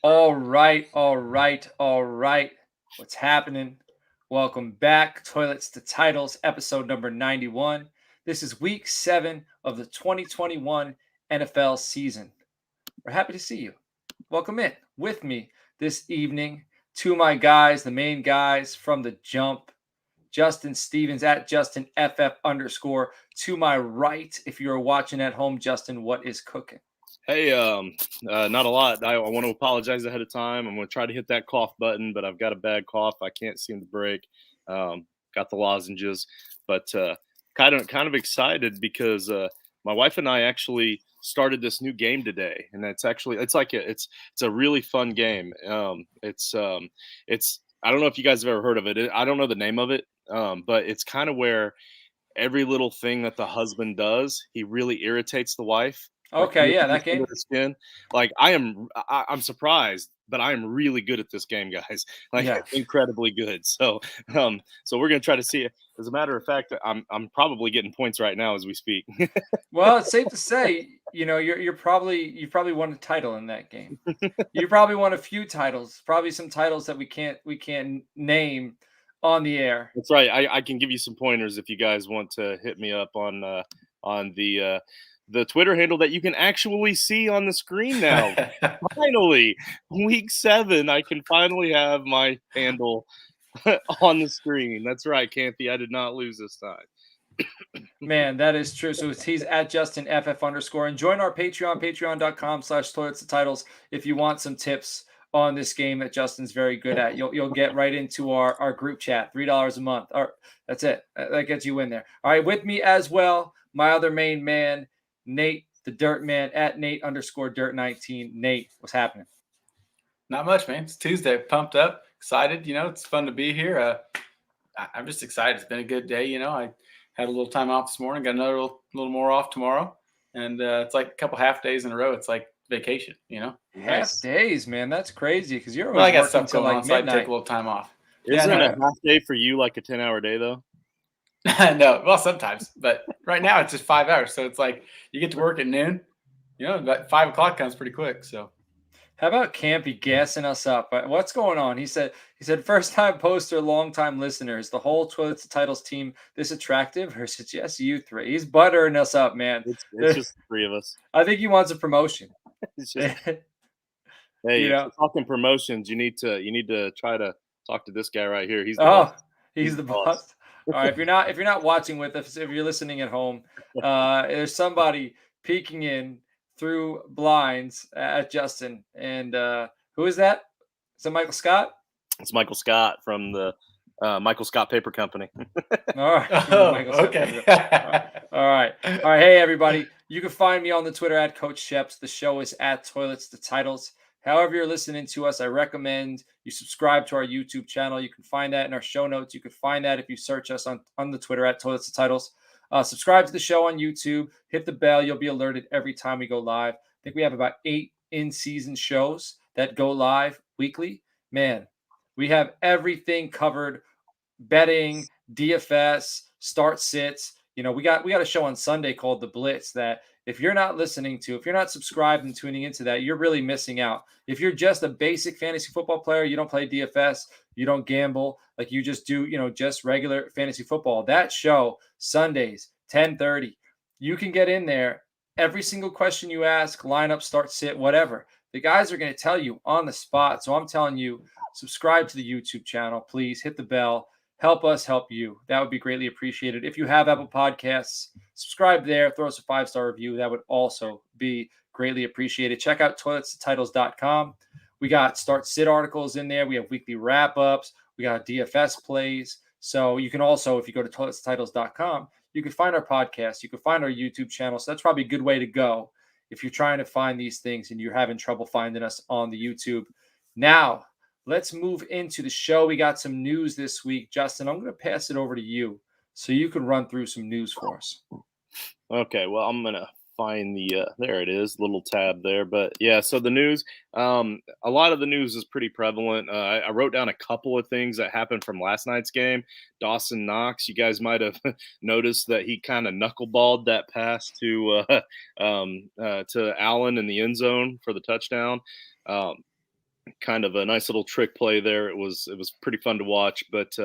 All right, all right, all right. What's happening? Welcome back. Toilets to Titles, episode number 91. This is week 7 of the 2021 NFL season. We're happy to see you. Welcome in with me this evening. To my guys, the main guys from the jump, Justin Stevens at JustinFF_. To my right, if you're watching at home, Justin, what is cooking? Hey, not a lot. I want to apologize ahead of time. I'm going to try to hit that cough button, but I've got a bad cough. I can't seem to break. Got the lozenges, but kind of excited because my wife and I actually started this new game today, and it's a really fun game. It's I don't know if you guys have ever heard of it. I don't know the name of it, but it's kind of where every little thing that the husband does, he really irritates the wife. Like Okay, yeah, that game. under the skin. Like I'm surprised, but I am really good at this game, guys. Like Yeah. incredibly good. So we're gonna try to see it. As a matter of fact, I'm probably getting points right now as we speak. Well, it's safe to say, you've probably won a title in that game. You probably won a few titles, probably some titles that we can't name on the air. That's right. I can give you some pointers if you guys want to hit me up on the Twitter handle that you can actually see on the screen now. Finally, week 7, I can finally have my handle on the screen. That's right, Canthy. I did not lose this time. Man, that is true. So he's at JustinFF_. And join our Patreon, patreon.com/toilets to titles if you want some tips on this game that Justin's very good at. You'll get right into our group chat, $3 a month. Or that's it. That gets you in there. All right, with me as well, my other main man, Nate, the Dirt Man, at Nate_Dirt19. Nate, what's happening? Not much, man. It's Tuesday. Pumped up, excited. It's fun to be here. I'm just excited. It's been a good day. I had a little time off this morning. Got another little more off tomorrow, and it's like a couple half days in a row. It's like vacation. Half days, man. That's crazy because you're Well, I always got working stuff till going like on, so I midnight. take a little time off. Isn't no. a half day for you like a 10-hour day though? No, well, sometimes, but right now it's just 5 hours. So it's like you get to work at noon. About 5 o'clock comes pretty quick. So. How about Campy gassing us up? What's going on? He said first time poster, long time listeners. The whole Toilets to Titles team this attractive, or suggest you three? He's buttering us up, man. It's just the 3 of us. I think he wants a promotion. It's just hey, if you're talking promotions, you need to try to talk to this guy right here. He's the boss. He's the boss. All right, if you're not watching with us, if you're listening at home, there's somebody peeking in through blinds at Justin. And who is that? Is it Michael Scott? It's Michael Scott from the Michael Scott Paper Company. All right. Oh, okay. All right. Hey, everybody. You can find me on the Twitter at Coach Sheps. The show is at Toilets to Titles. However you're listening to us, I recommend you subscribe to our YouTube channel. You can find that in our show notes. You can find that if you search us on the Twitter at Toilets to Titles. Subscribe to the show on YouTube. Hit the bell. You'll be alerted every time we go live. I think we have about 8 in-season shows that go live weekly. Man, we have everything covered. Betting, DFS, start sits. We got a show on Sunday called The Blitz that if you're not listening to, if you're not subscribed and tuning into that, you're really missing out. If you're just a basic fantasy football player, you don't play DFS, you don't gamble, like you just do, just regular fantasy football. That show, Sundays, 10:30, you can get in there. Every single question you ask, lineup, start, sit, whatever. The guys are going to tell you on the spot. So I'm telling you, subscribe to the YouTube channel, please. Hit the bell. Help us help you. That would be greatly appreciated. If you have Apple Podcasts, subscribe there. Throw us a 5-star review. That would also be greatly appreciated. Check out toiletstotitles.com. We got start sit articles in there. We have weekly wrap-ups. We got DFS plays. So you can also, if you go to toiletstotitles.com, you can find our podcast. You can find our YouTube channel. So that's probably a good way to go if you're trying to find these things and you're having trouble finding us on the YouTube. Now, let's move into the show. We got some news this week. Justin, I'm going to pass it over to you so you can run through some news for us. Okay, well, I'm going to find there it is, little tab there. But yeah, so the news, a lot of the news is pretty prevalent. I wrote down a couple of things that happened from last night's game. Dawson Knox, you guys might have noticed that he kind of knuckleballed that pass to Allen in the end zone for the touchdown. kind of a nice little trick play there. It was pretty fun to watch, but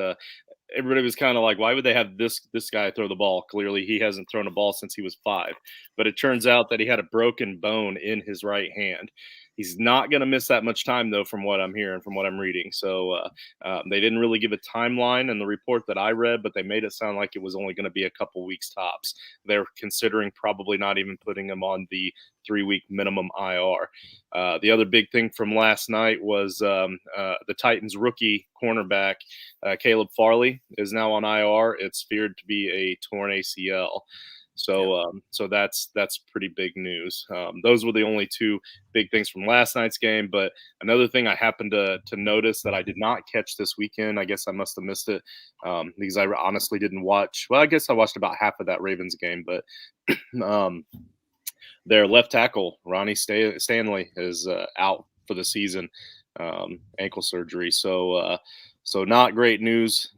everybody was kind of like, why would they have this guy throw the ball? Clearly, he hasn't thrown a ball since he was 5. But it turns out that he had a broken bone in his right hand. He's not going to miss that much time, though, from what I'm hearing, from what I'm reading. So they didn't really give a timeline in the report that I read, but they made it sound like it was only going to be a couple weeks tops. They're considering probably not even putting him on the 3-week minimum IR. The other big thing from last night was the Titans rookie cornerback, Caleb Farley, is now on IR. It's feared to be a torn ACL. So that's pretty big news. Those were the only 2 big things from last night's game. But another thing I happened to notice that I did not catch this weekend, I guess I must have missed it because I honestly didn't watch. Well, I guess I watched about half of that Ravens game, but their left tackle, Ronnie Stanley, is out for the season, ankle surgery. So not great news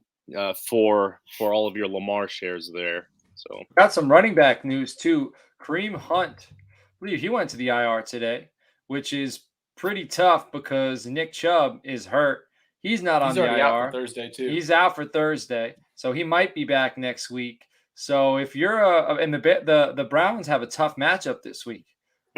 for all of your Lamar shares there. So got some running back news too. Kareem Hunt, I believe he went to the IR today, which is pretty tough because Nick Chubb is hurt. He's not on the IR. Out for Thursday too. He's out for Thursday, so he might be back next week. So if you're and the Browns have a tough matchup this week,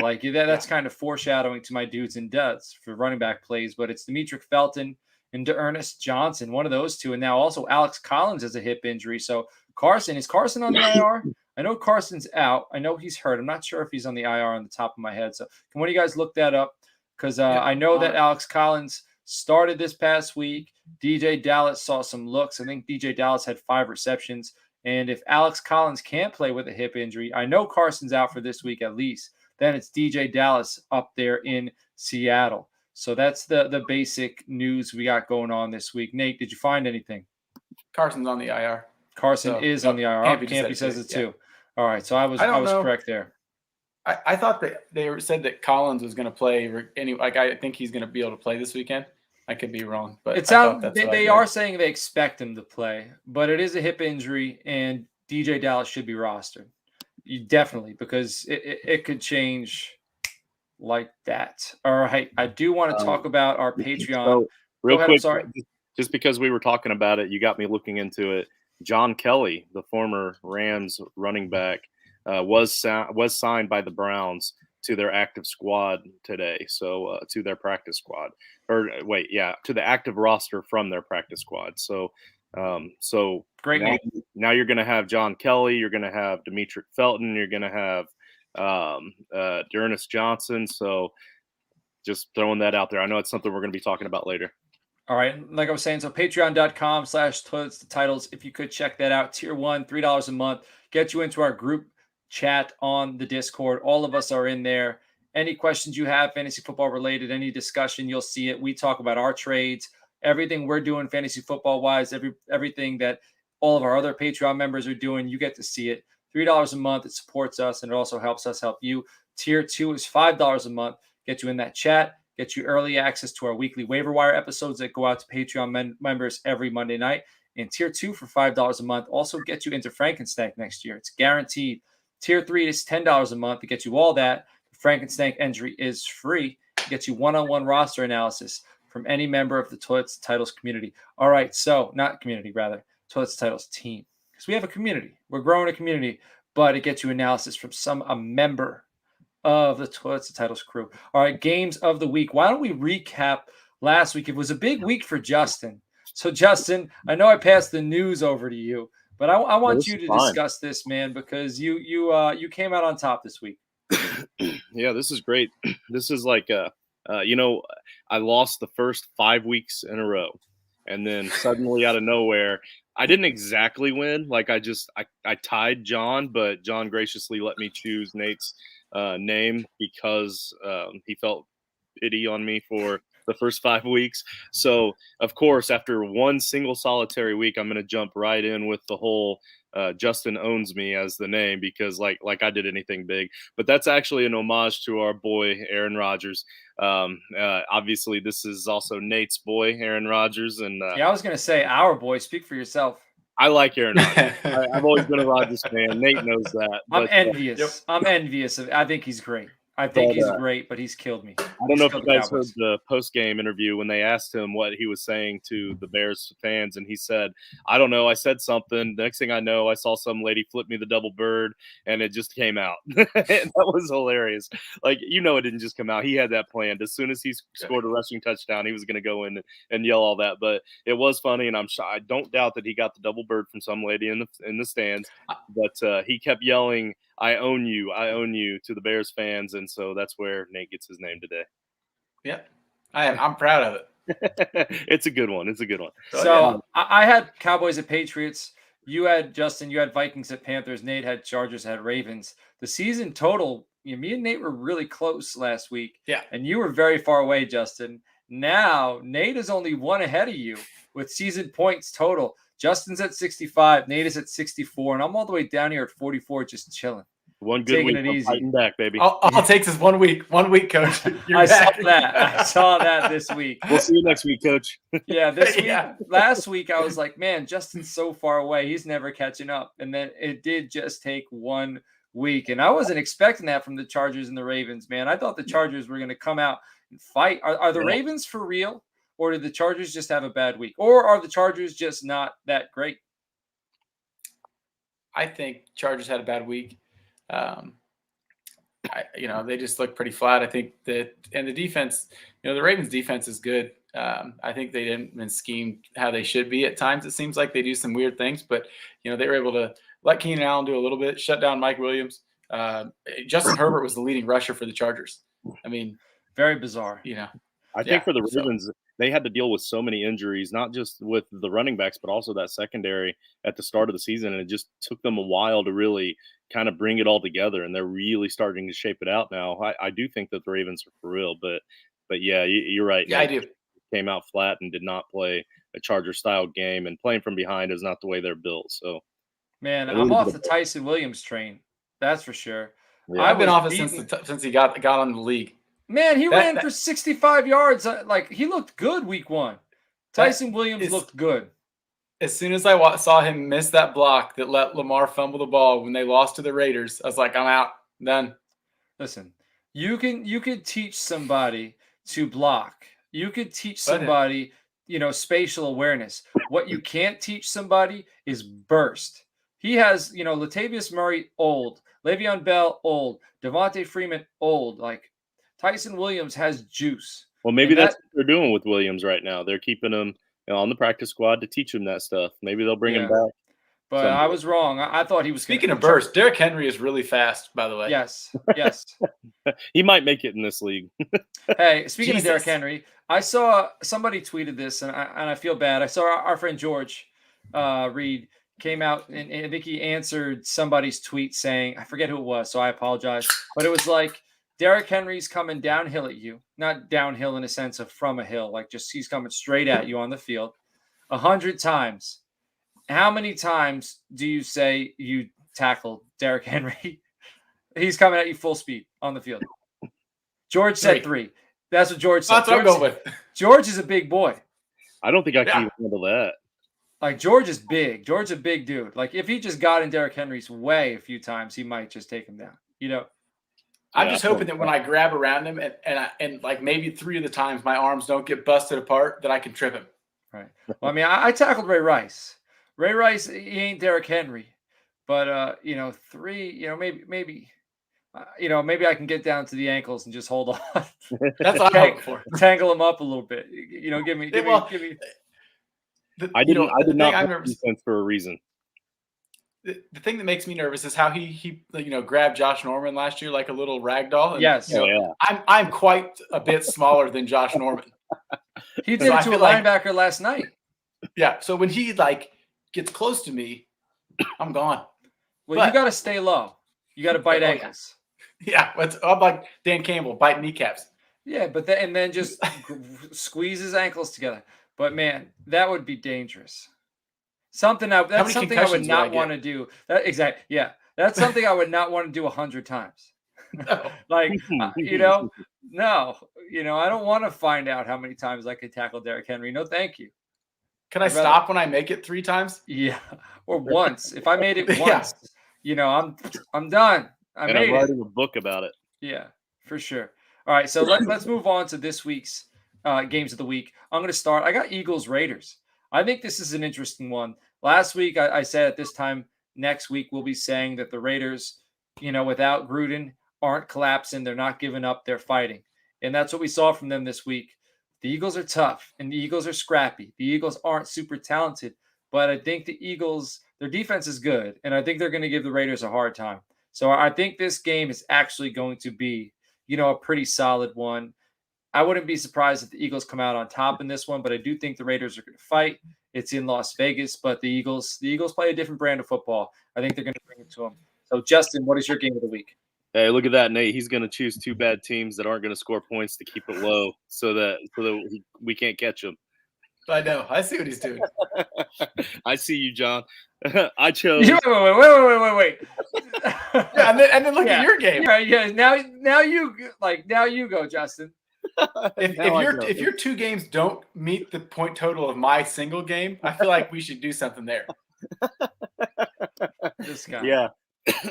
like that's kind of foreshadowing to my dudes and duds for running back plays. But it's Demetric Felton and Ernest Johnson, one of those 2, and now also Alex Collins has a hip injury. So is Carson on the IR? I know Carson's out. I know he's hurt. I'm not sure if he's on the IR on the top of my head. So can one of you guys look that up? Because I know that Alex Collins started this past week. DJ Dallas saw some looks. I think DJ Dallas had 5 receptions. And if Alex Collins can't play with a hip injury, I know Carson's out for this week at least. Then it's DJ Dallas up there in Seattle. So that's the basic news we got going on this week. Nate, did you find anything? Carson's on the IR. Carson is on the IR. Campy says it too. All right, so I was correct there. I thought that they said that Collins was going to play. I think he's going to be able to play this weekend. I could be wrong, but they are saying they expect him to play, but it is a hip injury, and DJ Dallas should be rostered. Definitely, because it could change like that. All right, I do want to talk about our Patreon. So, real quick, sorry. Just because we were talking about it, you got me looking into it. John Kelly, the former Rams running back, was signed by the Browns to their active squad today. So to their practice squad, to the active roster from their practice squad. So great. Now you're going to have John Kelly. You're going to have Demetric Felton. You're going to have Ernest Johnson. So just throwing that out there. I know it's something we're going to be talking about later. All right. Like I was saying, so patreon.com/toilets to titles. If you could check that out, tier 1, $3 a month, get you into our group chat on the Discord. All of us are in there. Any questions you have, fantasy football related, any discussion, you'll see it. We talk about our trades, everything we're doing fantasy football wise, everything that all of our other Patreon members are doing. You get to see it. $3 a month. It supports us and it also helps us help you. Tier 2 is $5 a month. Get you in that chat. Get you early access to our weekly waiver wire episodes that go out to Patreon members every Monday night. And tier 2 for $5 a month also get you into Frankenstein next year. It's guaranteed. Tier 3 is $10 a month to get you all that. The Frankenstein entry is free. It gets you one-on-one roster analysis from any member of the Toilets Titles community. All right, so not community, rather, Toilets Titles team. Because we have a community. We're growing a community, but it gets you analysis from a member of the Toilets Titles crew. All right, games of the week. Why don't we recap last week? It was a big week for Justin. So, Justin, I know I passed the news over to you, but I want you to discuss this, man, because you came out on top this week. Yeah, this is great. This is like, I lost the first 5 weeks in a row, and then suddenly out of nowhere, I didn't exactly win. Like I tied John, but John graciously let me choose Nate's name because he felt pity on me for the first 5 weeks. So, of course, after one single solitary week, I'm going to jump right in with the whole Justin owns me as the name because like I did anything big. But that's actually an homage to our boy, Aaron Rodgers. Obviously, this is also Nate's boy, Aaron Rodgers. And I was going to say our boy. Speak for yourself. I like Aaron Rodgers. I've always been a Rodgers fan. Nate knows that. I'm envious. I'm envious of. I think he's great. I think he's great, but he's killed me. I don't know if you guys heard the post-game interview when they asked him what he was saying to the Bears fans, and he said, I don't know, I said something. The next thing I know, I saw some lady flip me the double bird, and it just came out. That was hilarious. Like, it didn't just come out. He had that planned. As soon as he scored a rushing touchdown, he was going to go in and yell all that. But it was funny, and I don't doubt that he got the double bird from some lady in the stands. But he kept yelling, I own you to the Bears fans. And so that's where Nate gets his name today. Yep. I'm proud of it. It's a good one. So I had Cowboys at Patriots. You had Justin, you had Vikings at Panthers. Nate had Chargers at Ravens. The season total, me and Nate were really close last week. Yeah. And you were very far away, Justin. Now Nate is only one ahead of you with season points total. Justin's at 65, Nate is at 64, and I'm all the way down here at 44, just chilling. One good taking week, it easy. Fighting back, baby. I'll take this 1 week. 1 week, Coach. I saw that this week. We'll see you next week, Coach. Yeah, this week. Last week, I was like, man, Justin's so far away. He's never catching up. And then it did just take 1 week. And I wasn't expecting that from the Chargers and the Ravens, man. I thought the Chargers were going to come out and fight. Are the Ravens for real? Or did the Chargers just have a bad week? Or are the Chargers just not that great? I think Chargers had a bad week. They just look pretty flat. I think that, and the defense, the Ravens defense is good. I think they didn't been schemed how they should be at times. It seems like they do some weird things, but they were able to let Keenan Allen do a little bit, shut down Mike Williams. Justin Herbert was the leading rusher for the Chargers. I mean, very bizarre. I think for the Ravens, they had to deal with so many injuries, not just with the running backs, but also that secondary at the start of the season. And it just took them a while to really kind of bring it all together. And they're really starting to shape it out now. I do think that the Ravens are for real, but yeah, you're right. Yeah, I do. Came out flat and did not play a Charger style game, and playing from behind is not the way they're built. So, man, I'm off the Tyson Williams train. That's for sure. Yeah. I've been off it since he got on the league. Man, he ran for 65 yards. He looked good week 1. Tyson Williams looked good. As soon as I saw him miss that block that let Lamar fumble the ball when they lost to the Raiders, I was like, I'm out. I'm done. Listen, you could teach somebody to block. You could teach somebody, spatial awareness. What you can't teach somebody is burst. He has, Latavius Murray, old. Le'Veon Bell, old. Devontae Freeman, old. Tyson Williams has juice. Well, maybe that's what they're doing with Williams right now. They're keeping him on the practice squad to teach him that stuff. Maybe they'll bring him back. But someday. I was wrong. I thought he was. Speaking of burst, Derrick Henry is really fast, by the way. Yes. He might make it in this league. Hey, speaking of Derrick Henry, I saw somebody tweeted this, and I feel bad. I saw our friend George Reed came out, and I think he answered somebody's tweet saying, I forget who it was, so I apologize. But it was like, Derrick Henry's coming downhill at you, not downhill in a sense of from a hill, just he's coming straight at you on the field 100 times. How many times do you say you tackle Derrick Henry? He's coming at you full speed on the field. George said 3. That's what George said. That's what I'm going with. George is a big boy. I don't think I can even handle that. George is big. George's a big dude. If he just got in Derrick Henry's way a few times, he might just take him down. I'm just hoping that when I grab around him and maybe 3 of the times my arms don't get busted apart, that I can trip him. Right. Well, I tackled Ray Rice. Ray Rice, he ain't Derrick Henry, but 3, maybe I can get down to the ankles and just hold on. That's what I'm hoping for. Tangle him up a little bit. Give me. I did not have defense for a reason. The thing that makes me nervous is how he grabbed Josh Norman last year like a little rag doll. Yes. I'm quite a bit smaller than Josh Norman. He did it to a linebacker last night. Yeah. So when he gets close to me, I'm gone. Well, you got to stay low. You got to bite ankles. Yeah. I'm like Dan Campbell, biting kneecaps. Yeah, but then just squeeze his ankles together. But man, that would be dangerous. That's something I would not want to do. Exactly. Yeah. That's something I would not want to do 100 times. No. No. I don't want to find out how many times I could tackle Derrick Henry. No, thank you. Can I stop when I make it 3 times? Yeah. Or once. If I made it once, I'm done. I'm writing a book about it. Yeah. For sure. All right, so let's move on to this week's games of the week. I'm going to start. I got Eagles Raiders. I think this is an interesting one. Last week, I said at this time next week, we'll be saying that the Raiders, without Gruden, aren't collapsing. They're not giving up. They're fighting. And that's what we saw from them this week. The Eagles are tough, and the Eagles are scrappy. The Eagles aren't super talented, but I think the Eagles, their defense is good, and I think they're going to give the Raiders a hard time. So I think this game is actually going to be, a pretty solid one. I wouldn't be surprised if the Eagles come out on top in this one, but I do think the Raiders are going to fight. It's in Las Vegas, but the Eagles play a different brand of football. I think they're going to bring it to them. So, Justin, what is your game of the week? Hey, look at that, Nate. He's going to choose two bad teams that aren't going to score points to keep it low so that we can't catch them. I know. I see what he's doing. I see you, John. I chose. Wait. Yeah, and then look at your game. Yeah. Now you go, Justin. If your two games don't meet the point total of my single game, I feel like we should do something there. This guy. Yeah.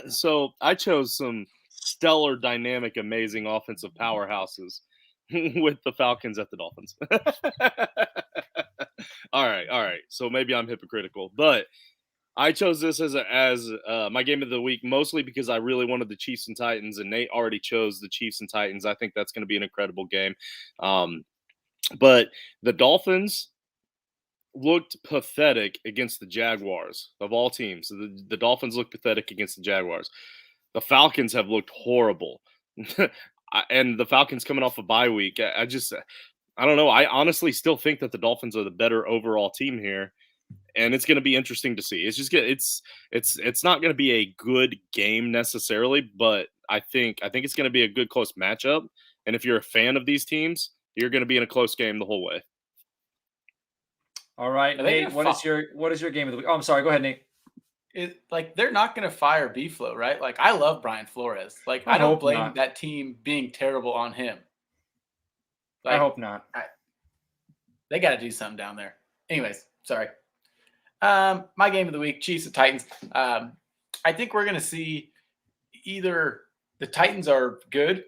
So I chose some stellar, dynamic, amazing offensive powerhouses with the Falcons at the Dolphins. All right. So maybe I'm hypocritical, but I chose this as my game of the week, mostly because I really wanted the Chiefs and Titans, and Nate already chose the Chiefs and Titans. I think that's going to be an incredible game. But the Dolphins looked pathetic against the Jaguars of all teams. The Dolphins looked pathetic against the Jaguars. The Falcons have looked horrible. And the Falcons coming off a bye week. I don't know. I honestly still think that the Dolphins are the better overall team here. And it's going to be interesting to see. It's not going to be a good game necessarily, but I think it's going to be a good close matchup. And if you're a fan of these teams, you're going to be in a close game the whole way. All right, Nate. What is your game of the week? Oh, I'm sorry. Go ahead, Nate. They're not going to fire B-Flow, right? Like, I love Brian Flores. Like, I don't blame that team being terrible on him. I hope not. They got to do something down there. Anyways, sorry. My game of the week, Chiefs and Titans. I think we're going to see either the Titans are good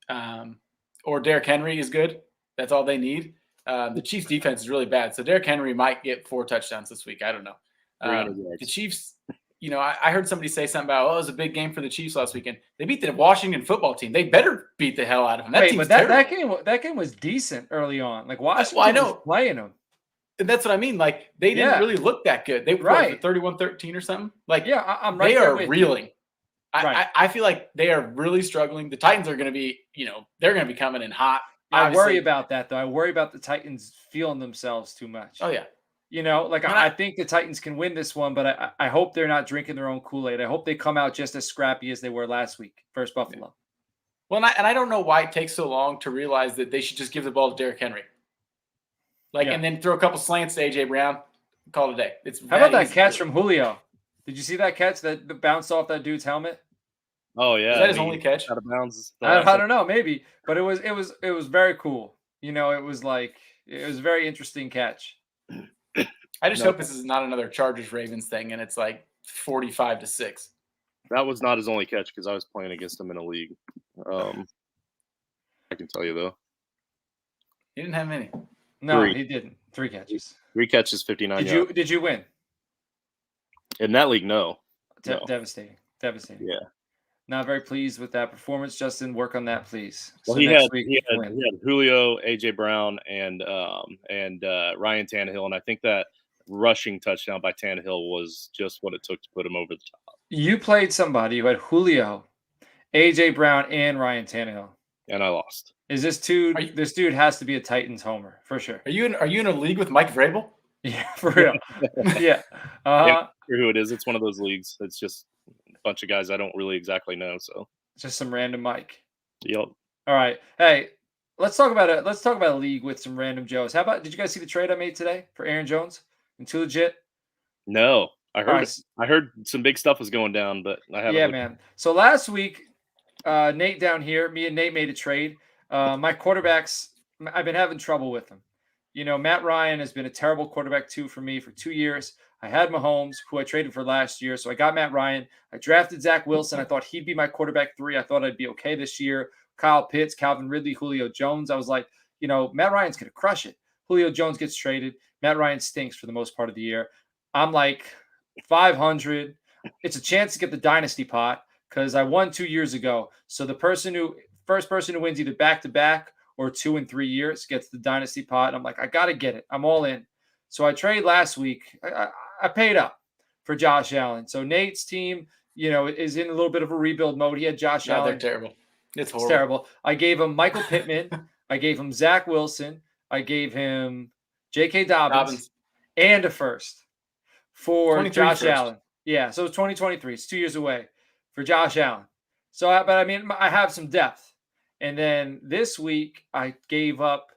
or Derrick Henry is good. That's all they need. The Chiefs defense is really bad. So Derrick Henry might get 4 touchdowns this week. I don't know. The Chiefs, I heard somebody say something about, it was a big game for the Chiefs last weekend. They beat the Washington football team. They better beat the hell out of them. That game was decent early on. Like, Washington was playing them. And that's what I mean. Like, they didn't really look that good. They were 31-13 or something. Like, I'm right. They are reeling. Right. I feel like they are really struggling. The Titans are going to be, they're going to be coming in hot. I worry about that, though. I worry about the Titans feeling themselves too much. Oh, yeah. I think the Titans can win this one, but I hope they're not drinking their own Kool-Aid. I hope they come out just as scrappy as they were last week versus Buffalo. Well, and I don't know why it takes so long to realize that they should just give the ball to Derrick Henry. And then throw a couple slants to A.J. Brown, call it a day. How about that catch from Julio? Did you see that catch that bounced off that dude's helmet? Oh yeah, is that his only catch? Out of bounds. I don't know, maybe, but it was very cool. It was a very interesting catch. I just hope this is not another Chargers-Ravens thing, and it's like 45-6. That was not his only catch because I was playing against him in a league. I can tell you though, he didn't have many. No, he didn't. 3 catches. 3 catches, 59 yards. Did you win? In that league, no. Devastating. Yeah. Not very pleased with that performance. Justin, work on that, please. Well, he had Julio, A.J. Brown, and Ryan Tannehill, and I think that rushing touchdown by Tannehill was just what it took to put him over the top. You played somebody who had Julio, A.J. Brown, and Ryan Tannehill. And I lost. Is this dude? This dude has to be a Titans homer for sure. Are you in a league with Mike Vrabel? Yeah, for real. Yeah. Yeah, who it is? It's one of those leagues. It's just a bunch of guys I don't really exactly know. So just some random Mike. Yep. All right. Hey, let's talk about it. Let's talk about a league with some random Joes. How about? Did you guys see the trade I made today for Aaron Jones and Too Legit? No, I heard. I heard some big stuff was going down, but I haven't. Yeah, man. So last week, Nate down here, me and Nate made a trade. My quarterbacks, I've been having trouble with them. Matt Ryan has been a terrible quarterback for me for 2 years. I had Mahomes, who I traded for last year. So I got Matt Ryan. I drafted Zach Wilson. I thought he'd be my quarterback 3. I thought I'd be okay this year. Kyle Pitts, Calvin Ridley, Julio Jones. I was like, Matt Ryan's going to crush it. Julio Jones gets traded. Matt Ryan stinks for the most part of the year. I'm like 500. It's a chance to get the dynasty pot because I won 2 years ago. So the first person who wins either back-to-back or 2 and 3 years gets the dynasty pot. And I'm like, I got to get it. I'm all in. So I traded last week. I paid up for Josh Allen. So Nate's team, is in a little bit of a rebuild mode. He had Josh Allen. They're terrible. It's horrible. It's terrible. I gave him Michael Pittman. I gave him Zach Wilson. I gave him J.K. Dobbins and a first for Josh Allen. Yeah, so it's 2023. It's 2 years away for Josh Allen. So, I have some depth. And then this week, I gave up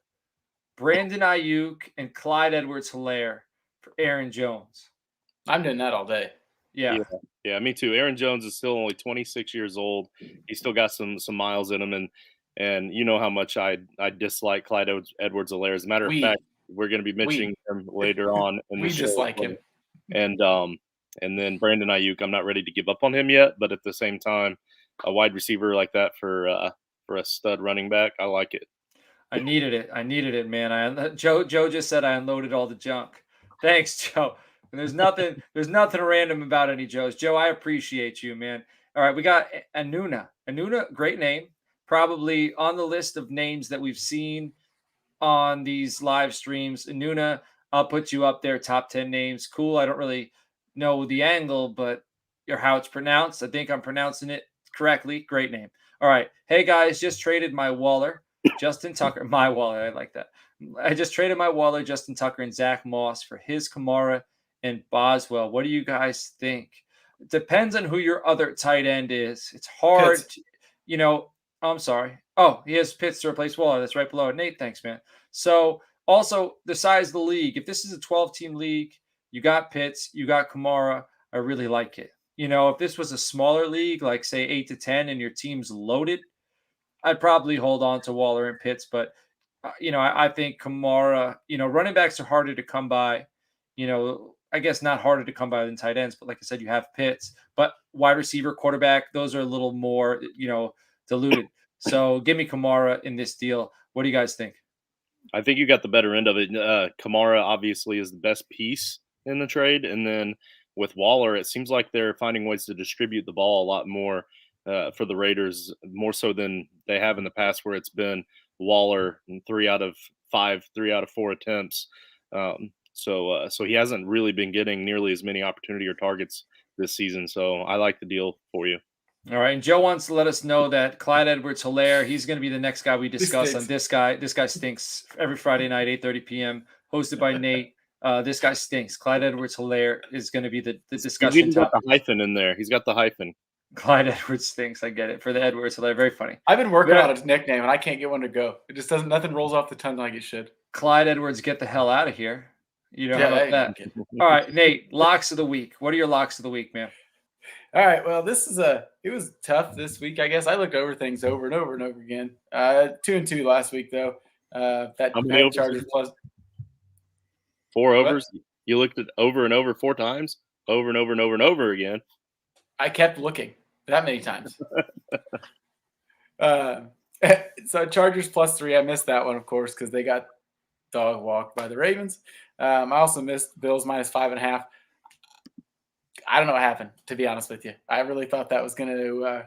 Brandon Ayuk and Clyde Edwards-Helaire for Aaron Jones. I'm doing that all day. Yeah, me too. Aaron Jones is still only 26 years old. He's still got some miles in him, and you know how much I dislike Clyde Edwards-Helaire. As a matter of fact, we're going to be mentioning him later on. We dislike him. And then Brandon Ayuk, I'm not ready to give up on him yet, but at the same time, a wide receiver like that for a stud running back, I like it. I needed it, man. Joe just said I unloaded all the junk. Thanks, Joe. And there's nothing random about any Joes. Joe, I appreciate you, man. All right, we got Anuna. Anuna, great name. Probably on the list of names that we've seen on these live streams. Anuna, I'll put you up there, top 10 names. Cool. I don't really know the angle, but how it's pronounced. I think I'm pronouncing it correctly. Great name. All right. Hey, guys, just traded my Waller, Justin Tucker. My Waller, I like that. I just traded my Waller, Justin Tucker, and Zach Moss for his Kamara and Boswell. What do you guys think? It depends on who your other tight end is. It's hard. I'm sorry. Oh, he has Pitts to replace Waller. That's right below it. Nate, thanks, man. So also the size of the league. If this is a 12-team league, you got Pitts, you got Kamara. I really like it. If this was a smaller league, like say 8 to 10, and your team's loaded, I'd probably hold on to Waller and Pitts. But I think Kamara. Running backs are harder to come by. I guess not harder to come by than tight ends, but like I said, you have Pitts. But wide receiver, quarterback, those are a little more, diluted. So give me Kamara in this deal. What do you guys think? I think you got the better end of it. Kamara obviously is the best piece in the trade. And then with Waller, it seems like they're finding ways to distribute the ball a lot more for the Raiders, more so than they have in the past, where it's been Waller in 3 out of 4 attempts. So he hasn't really been getting nearly as many opportunity or targets this season. So I like the deal for you. All right. And Joe wants to let us know that Clyde Edwards-Helaire, he's going to be the next guy we discuss on this guy. This guy stinks every Friday night, 8:30 p.m., hosted by Nate. This guy stinks. Clyde Edwards-Helaire is going to be the discussion. He's even got the hyphen in there. He's got the hyphen. Clyde Edwards stinks. I get it. For the Edwards-Helaire. Very funny. I've been working on his nickname, and I can't get one to go. It just doesn't. Nothing rolls off the tongue like it should. Clyde Edwards, get the hell out of here. How about that? All right, Nate, locks of the week. What are your locks of the week, man? All right. Well, it was tough this week, I guess. I looked over things over and over and over again. 2-2 last week, though. That Chargers plus 4 overs. What? You looked at over and over 4 times, over and over and over and over again. I kept looking that many times. So Chargers plus 3. I missed that one, of course, because they got dog walked by the Ravens. I also missed Bills minus 5.5. I don't know what happened, to be honest with you. I really thought that was going to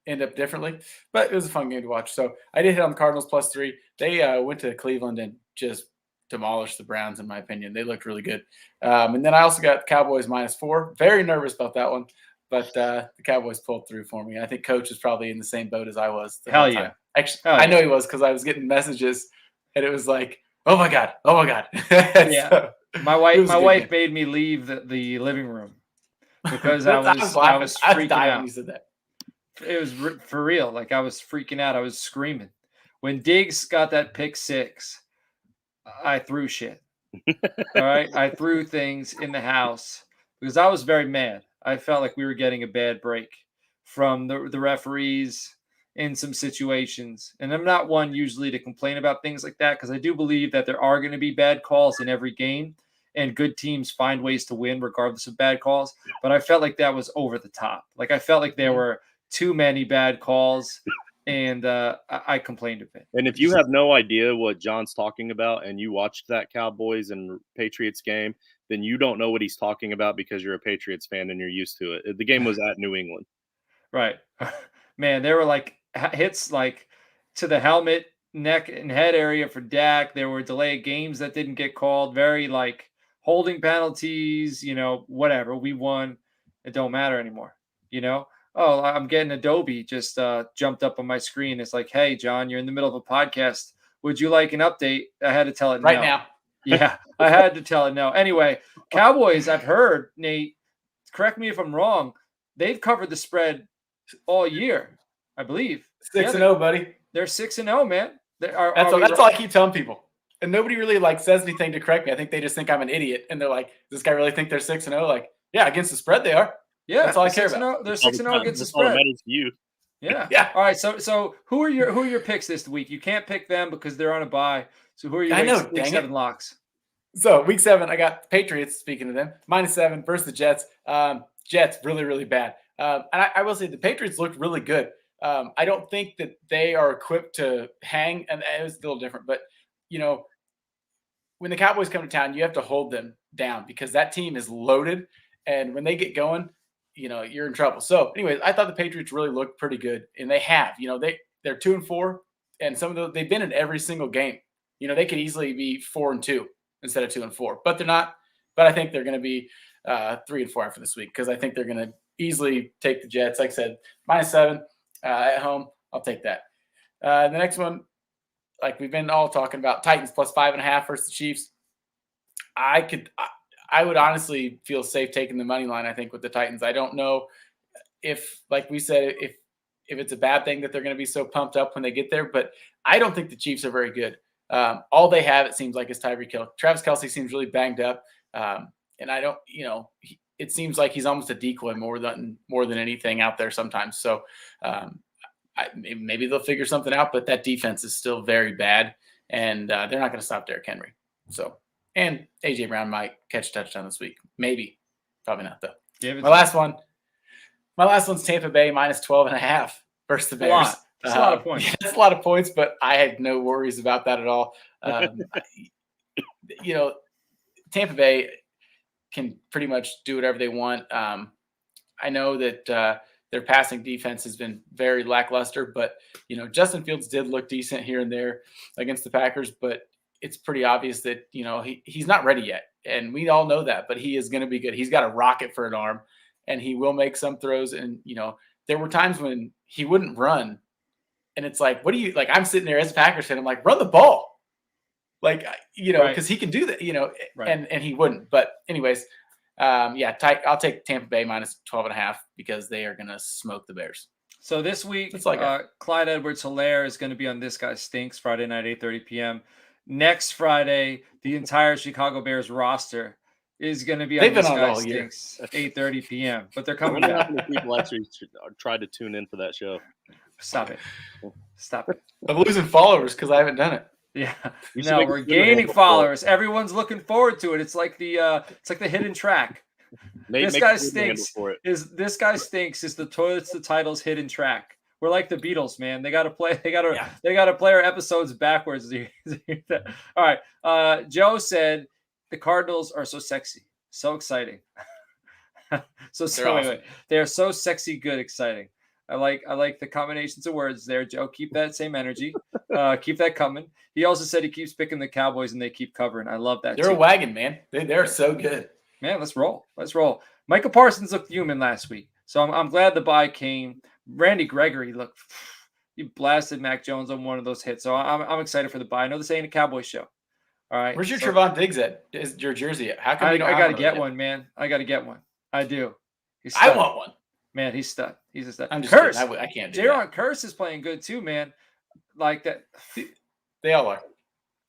end up differently, but it was a fun game to watch. So I did hit on the Cardinals plus 3. They went to Cleveland and just demolished the Browns, in my opinion. They looked really good. And then I also got Cowboys minus 4. Very nervous about that one, but the Cowboys pulled through for me. I think Coach was probably in the same boat as I was. Hell yeah. Time. Actually, I know he was, because I was getting messages, and it was like, oh my God. Yeah. So, my wife made me leave the living room because I was freaking out. When you said that. It was for real. Like, I was freaking out. I was screaming. When Diggs got that pick 6, I threw shit. All right. I threw things in the house because I was very mad. I felt like we were getting a bad break from the referees in some situations. And I'm not one usually to complain about things like that, because I do believe that there are going to be bad calls in every game, and good teams find ways to win regardless of bad calls. But I felt like that was over the top. Like, I felt like there were too many bad calls and I complained a bit. And if you have no idea what John's talking about and you watched that Cowboys and Patriots game, then you don't know what he's talking about because you're a Patriots fan and you're used to it. The game was at New England. Right. Man, there were like hits like to the helmet, neck, and head area for Dak. There were delayed games that didn't get called. Very like holding penalties, whatever. We won. It don't matter anymore, Oh, I'm getting Adobe just jumped up on my screen. It's like, hey, John, you're in the middle of a podcast. Would you like an update? I had to tell it right no. now. Yeah, I had to tell it no. Anyway, Cowboys, I've heard, Nate, correct me if I'm wrong, they've covered the spread all year, I believe. 6-0, buddy. They're 6-0, man. That's all I keep telling people. And nobody really says anything to correct me. I think they just think I'm an idiot. And they're like, does this guy really think they're 6-0? Like, yeah, against the spread they are. Yeah, that's all I care about. They're 6-0 against the spread. All that matters to you. Yeah. Yeah. All right. So who are your picks this week? You can't pick them because they're on a bye. So who are your week 7 locks? So week 7, I got Patriots. Speaking of them, -7 versus the Jets. Jets really, really bad. And I will say the Patriots looked really good. I don't think that they are equipped to hang, and it was a little different. But when the Cowboys come to town, you have to hold them down because that team is loaded, and when they get going, you're in trouble. So, anyways, I thought the Patriots really looked pretty good, and they have. They're 2-4, and some of those they've been in every single game. They could easily be 4-2 instead of 2-4, but they're not. But I think they're going to be 3-4 after this week because I think they're going to easily take the Jets. Like I said, -7 at home. I'll take that. The next one, like we've been all talking about, Titans +5.5 versus the Chiefs. I would honestly feel safe taking the money line, I think, with the Titans. I don't know if, like we said, if it's a bad thing that they're going to be so pumped up when they get there, but I don't think the Chiefs are very good. All they have, it seems like, is Tyreek Hill. Travis Kelce seems really banged up. And I don't, it seems like he's almost a decoy more than anything out there sometimes. So maybe they'll figure something out, but that defense is still very bad, and they're not going to stop Derrick Henry. So, and AJ Brown might catch a touchdown this week. Maybe, probably not though. My last one's Tampa Bay -12.5 versus the Bears. That's a lot of points. That's a lot of points, but I had no worries about that at all. Tampa Bay can pretty much do whatever they want. I know that their passing defense has been very lackluster, but Justin Fields did look decent here and there against the Packers, but it's pretty obvious that he's not ready yet, and we all know that. But he is going to be good. He's got a rocket for an arm, and he will make some throws. And there were times when he wouldn't run, and it's like, what do you like? I'm sitting there as a Packers fan. I'm like, run the ball. Like, because he can do that, right. and he wouldn't. But anyways, I'll take Tampa Bay -12.5 because they are going to smoke the Bears. So this week, Clyde Edwards-Helaire is going to be on This Guy Stinks Friday night, 8:30 p.m. Next Friday, the entire Chicago Bears roster is going to be on This Guy Stinks, 8:30 p.m. But they're coming back. How many people actually try to tune in for that show? Stop it. I'm losing followers because I haven't done it. Yeah, no, we're gaining followers. Everyone's looking forward to it. It's like the hidden track. This Guy Stinks is the Toilets to Titles hidden track. We're like the Beatles, man. They got to play. They got to play our episodes backwards. All right. Joe said the Cardinals are so sexy, so exciting. They are so sexy, good, exciting. I like the combinations of words there, Joe. Keep that same energy. Keep that coming. He also said he keeps picking the Cowboys and they keep covering. I love that. They're a wagon, man. They're so good. Man, let's roll. Micah Parsons looked human last week, so I'm glad the bye came. Randy Gregory he blasted Mac Jones on one of those hits, so I'm excited for the bye. I know this ain't a Cowboy show. All right. Where's your Trevon Diggs at? Is your jersey at? How come I got to get one, man. I got to get one. I do. I want one. Man, he's stud. He's a stud. I'm just Curse. I can't do Jaron Curse is playing good too, man. Like that. They all are.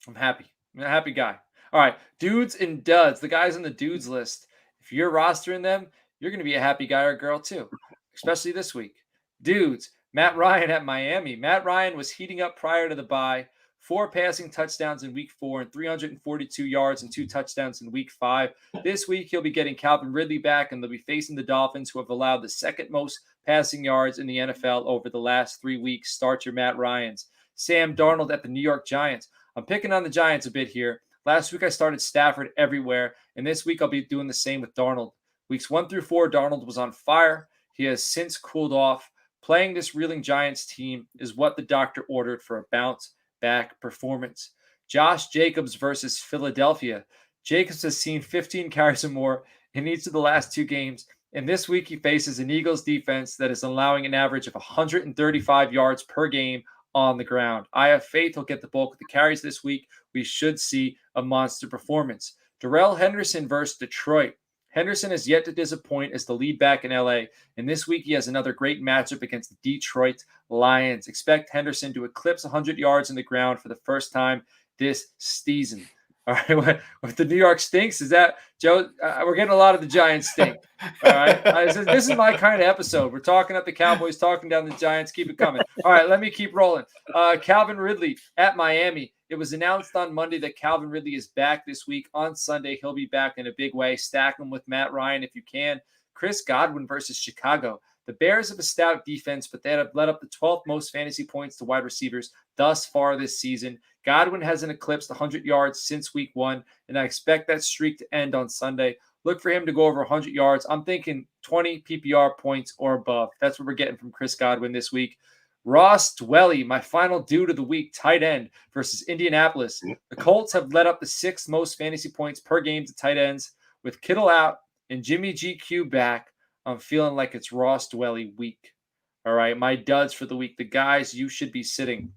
I'm happy. I'm a happy guy. All right. Dudes and duds. The guys on the dudes list. If you're rostering them, you're going to be a happy guy or girl too, especially this week. Dudes, Matt Ryan at Miami. Matt Ryan was heating up prior to the bye. 4 passing touchdowns in week 4 and 342 yards and 2 touchdowns in week 5. This week, he'll be getting Calvin Ridley back, and they'll be facing the Dolphins, who have allowed the second most passing yards in the NFL over the last 3 weeks. Start your Matt Ryans. Sam Darnold at the New York Giants. I'm picking on the Giants a bit here. Last week, I started Stafford everywhere, and this week I'll be doing the same with Darnold. Weeks 1 through 4, Darnold was on fire. He has since cooled off. Playing this reeling Giants team is what the doctor ordered for a bounce-back performance. Josh Jacobs versus Philadelphia. Jacobs has seen 15 carries or more in each of the last 2 games, and this week he faces an Eagles defense that is allowing an average of 135 yards per game on the ground. I have faith he'll get the bulk of the carries this week. We should see a monster performance. Darrell Henderson versus Detroit. Henderson has yet to disappoint as the lead back in LA, and this week he has another great matchup against the Detroit Lions. Expect Henderson to eclipse 100 yards in the ground for the first time this season. All right, what the New York stinks is that, Joe, we're getting a lot of the Giants stink. All right, this is my kind of episode. We're talking up the Cowboys, talking down the Giants. Keep it coming. All right, let me keep rolling. Calvin Ridley at Miami. It was announced on Monday that Calvin Ridley is back this week. On Sunday, he'll be back in a big way. Stack him with Matt Ryan if you can. Chris Godwin versus Chicago. The Bears have a stout defense, but they have led up the 12th most fantasy points to wide receivers thus far this season. Godwin hasn't eclipsed 100 yards since week 1, and I expect that streak to end on Sunday. Look for him to go over 100 yards. I'm thinking 20 PPR points or above. That's what we're getting from Chris Godwin this week. Ross Dwelly, my final dude of the week, tight end versus Indianapolis. The Colts have led up the 6th most fantasy points per game to tight ends. With Kittle out and Jimmy GQ back, I'm feeling like it's Ross Dwelly week. All right, my duds for the week. The guys you should be sitting.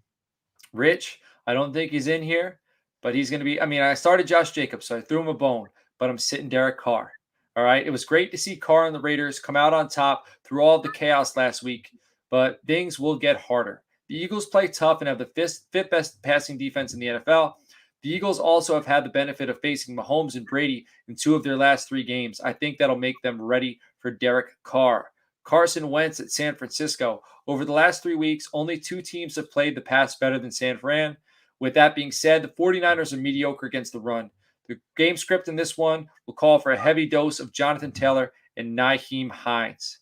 Rich, I don't think he's in here, but he's going to be. I started Josh Jacobs, so I threw him a bone, but I'm sitting Derek Carr. All right, it was great to see Carr and the Raiders come out on top through all the chaos last week, but things will get harder. The Eagles play tough and have the fifth best passing defense in the NFL. The Eagles also have had the benefit of facing Mahomes and Brady in 2 of their last 3 games. I think that'll make them ready for Derek Carr. Carson Wentz at San Francisco. Over the last 3 weeks, only 2 teams have played the pass better than San Fran. With that being said, the 49ers are mediocre against the run. The game script in this one will call for a heavy dose of Jonathan Taylor and Nyheim Hines.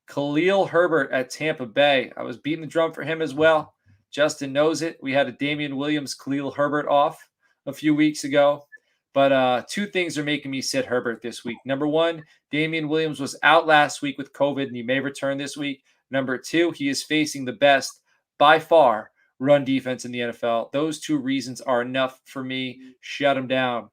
Khalil Herbert at Tampa Bay. I was beating the drum for him as well. Justin knows it. We had a Damian Williams, Khalil Herbert off a few weeks ago. But 2 things are making me sit Herbert this week. Number 1, Damian Williams was out last week with COVID, and he may return this week. Number 2, he is facing the best, by far, run defense in the NFL. Those 2 reasons are enough for me. Shut him down.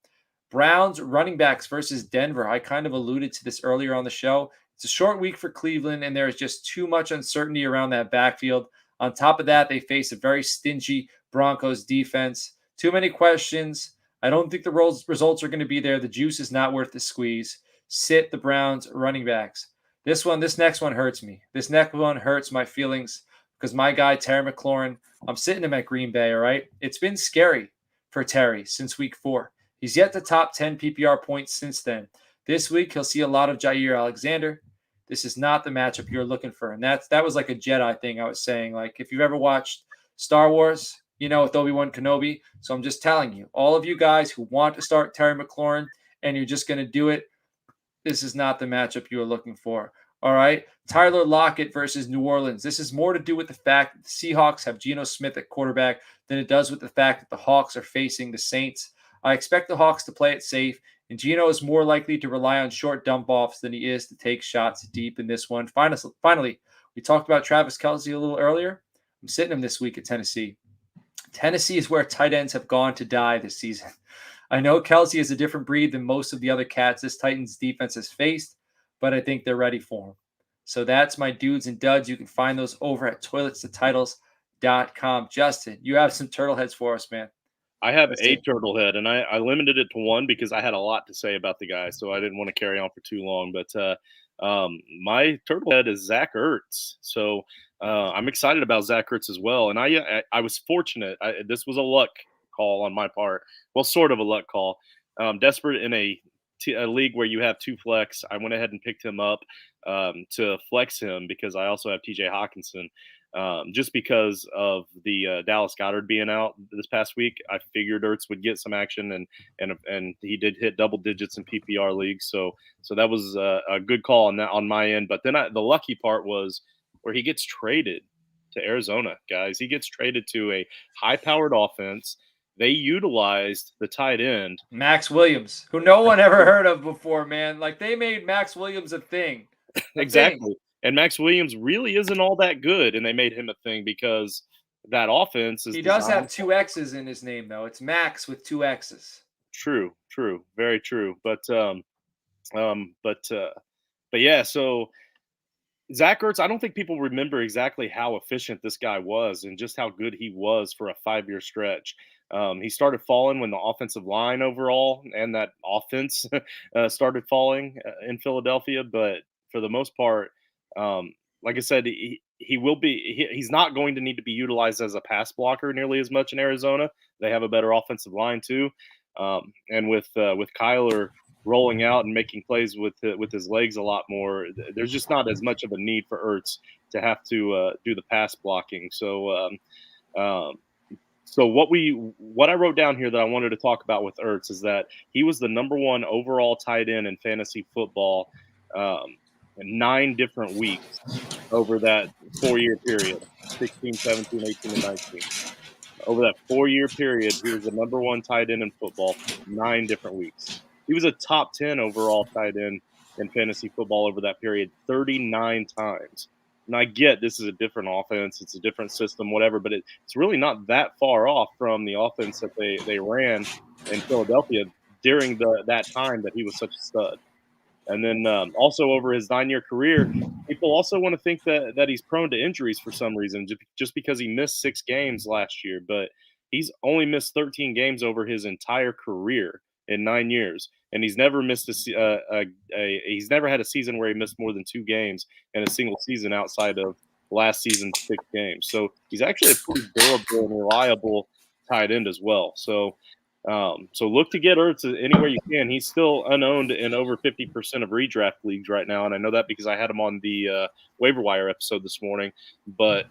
Browns running backs versus Denver. I kind of alluded to this earlier on the show. It's a short week for Cleveland, and there is just too much uncertainty around that backfield. On top of that, they face a very stingy Broncos defense. Too many questions. I don't think the results are going to be there. The juice is not worth the squeeze. Sit the Browns running backs. This next one hurts me. This next one hurts my feelings because my guy, Terry McLaurin, I'm sitting him at Green Bay, all right? It's been scary for Terry since week 4. He's yet to top 10 PPR points since then. This week, he'll see a lot of Jair Alexander. This is not the matchup you're looking for. And that was like a Jedi thing I was saying. Like, if you've ever watched Star Wars, with Obi-Wan Kenobi. So I'm just telling you, all of you guys who want to start Terry McLaurin and you're just going to do it, this is not the matchup you are looking for. All right. Tyler Lockett versus New Orleans. This is more to do with the fact that the Seahawks have Geno Smith at quarterback than it does with the fact that the Hawks are facing the Saints. I expect the Hawks to play it safe, and Geno is more likely to rely on short dump-offs than he is to take shots deep in this one. Finally, we talked about Travis Kelce a little earlier. I'm sitting him this week at Tennessee. Tennessee is where tight ends have gone to die this season. I know Kelce is a different breed than most of the other cats this Titans defense has faced, but I think they're ready for him. So that's my dudes and duds. You can find those over at toiletstotitles.com. Justin, you have some Turtleheads for us, man. I have a Turtlehead, and I limited it to 1 because I had a lot to say about the guy, so I didn't want to carry on for too long. But my Turtlehead is Zac Ertz. So I'm excited about Zac Ertz as well. And I was fortunate. This was a luck call on my part. Well, sort of a luck call. Desperate in a league where you have 2 flex. I went ahead and picked him up to flex him because I also have TJ Hawkinson. Just because of the Dallas Goedert being out this past week, I figured Ertz would get some action, and he did hit double digits in PPR leagues. So that was a good call on my end. But then the lucky part was where he gets traded to Arizona, guys. He gets traded to a high-powered offense. They utilized the tight end, Max Williams, who no one ever heard of before, man. Like, they made Max Williams a thing. Exactly. And Max Williams really isn't all that good, and they made him a thing because that offense is. He does have 2 X's in his name, though. It's Max with 2 X's. True, very true. But yeah. So Zac Ertz, I don't think people remember exactly how efficient this guy was and just how good he was for a 5-year stretch. He started falling when the offensive line overall and that offense started falling in Philadelphia, but for the most part, like I said, he's not going to need to be utilized as a pass blocker nearly as much in Arizona. They have a better offensive line too, and with Kyler rolling out and making plays with his legs a lot more, there's just not as much of a need for Ertz to have to do the pass blocking. So what I wrote down here that I wanted to talk about with Ertz is that he was the number 1 overall tight end in fantasy football in 9 different weeks over that 4-year period, 16, 17, 18, and 19. Over that 4-year period, he was the number 1 tight end in football, 9 different weeks. He was a top 10 overall tight end in fantasy football over that period 39 times. And I get this is a different offense, it's a different system, whatever, but it's really not that far off from the offense that they ran in Philadelphia during that time that he was such a stud. And then also over his 9-year career, people also want to think that he's prone to injuries for some reason, just because he missed 6 games last year. But he's only missed 13 games over his entire career in 9 years, and he's never missed he's never had a season where he missed more than 2 games in a single season outside of last season's 6 games. So he's actually a pretty durable and reliable tight end as well. So look to get Ertz anywhere you can. He's still unowned in over 50% of redraft leagues right now, and I know that because I had him on the waiver wire episode this morning. But